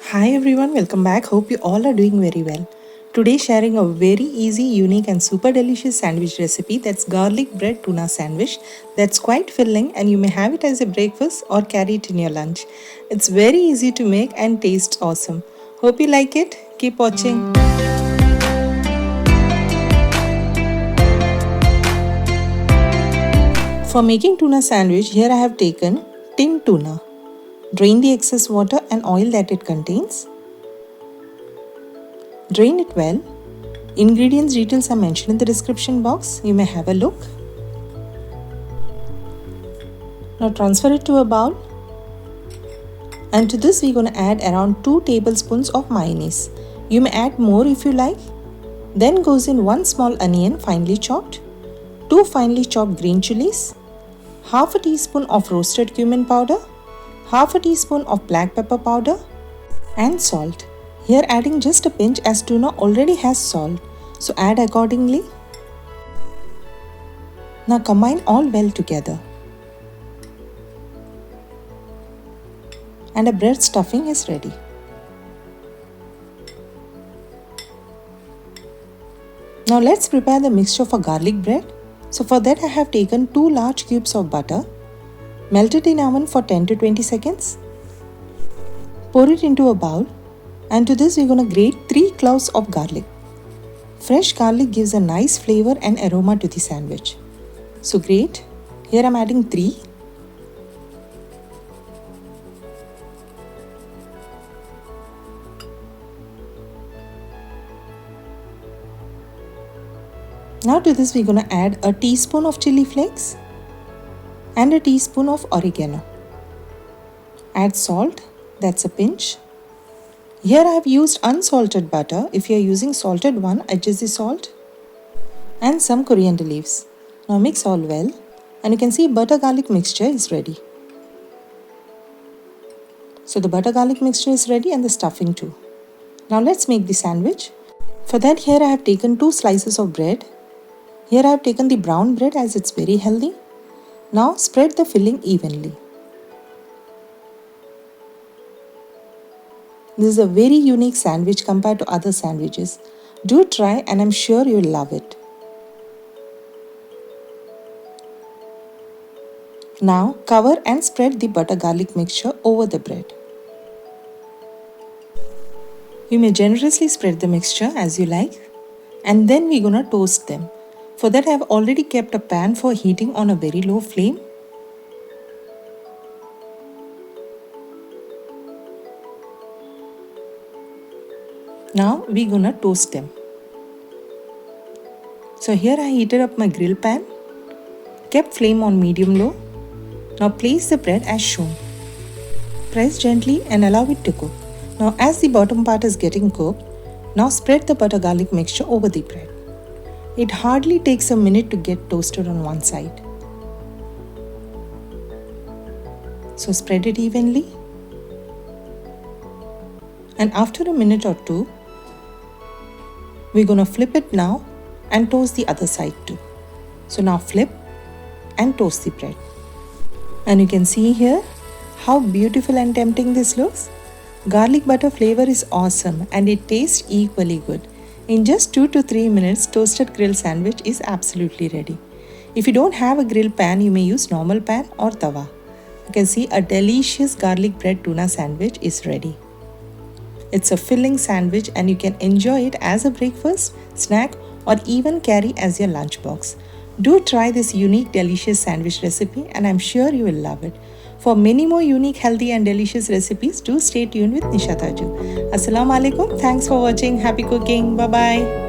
Hi everyone, welcome back. Hope you all are doing very well. Today sharing a very easy, unique and super delicious sandwich recipe that's garlic bread tuna sandwich that's quite filling and you may have it as a breakfast or carry it in your lunch. It's very easy to make and tastes awesome. Hope you like it. Keep watching. For making tuna sandwich, here I have taken tin tuna. Drain the excess water and oil that it contains. Drain it well. Ingredients details are mentioned in the description box. You may have a look. Now transfer it to a bowl. And to this we're going to add around 2 tablespoons of mayonnaise. You may add more if you like. Then goes in 1 small onion finely chopped, 2 finely chopped green chillies, half a teaspoon of roasted cumin powder, half a teaspoon of black pepper powder and salt. Here adding just a pinch as tuna already has salt, so add accordingly. Now combine all well together. And a bread stuffing is ready. Now let's prepare the mixture for garlic bread. So for that I have taken 2 large cubes of butter. Melt it in oven for 10 to 20 seconds. Pour it into a bowl. And to this we're going to grate 3 cloves of garlic. Fresh garlic gives a nice flavor and aroma to the sandwich. So grate. Here I'm adding 3. Now to this we're going to add a teaspoon of chili flakes and a teaspoon of oregano. Add salt, that's a pinch. Here I have used unsalted butter. If you are using salted one, adjust the salt. And some coriander leaves. Now mix all well and you can see butter garlic mixture is ready. So the butter garlic mixture is ready and the stuffing too. Now let's make the sandwich. For that here I have taken 2 slices of bread. Here I have taken the brown bread as it's very healthy. Now spread the filling evenly. This is a very unique sandwich compared to other sandwiches. Do try and I'm sure you'll love it. Now cover and spread the butter garlic mixture over the bread. You may generously spread the mixture as you like. And then we're gonna toast them. For that I have already kept a pan for heating on a very low flame. Now we're gonna toast them. So here I heated up my grill pan, kept flame on medium low. Now place the bread as shown. Press gently and allow it to cook. Now as the bottom part is getting cooked, now spread the butter garlic mixture over the bread. It hardly takes a minute to get toasted on one side. So spread it evenly. And after a minute or two, we're going to flip it now and toast the other side too. So now flip and toast the bread. And you can see here how beautiful and tempting this looks. Garlic butter flavor is awesome and it tastes equally good. In just 2 to 3 minutes, toasted grill sandwich is absolutely ready. If you don't have a grill pan, you may use normal pan or tawa. You can see a delicious garlic bread tuna sandwich is ready. It's a filling sandwich and you can enjoy it as a breakfast, snack or even carry as your lunchbox. Do try this unique delicious sandwich recipe and I'm sure you will love it. For many more unique, healthy and delicious recipes, do stay tuned with Nisha Thaju. Assalamu alaikum. Thanks for watching. Happy cooking. Bye-bye.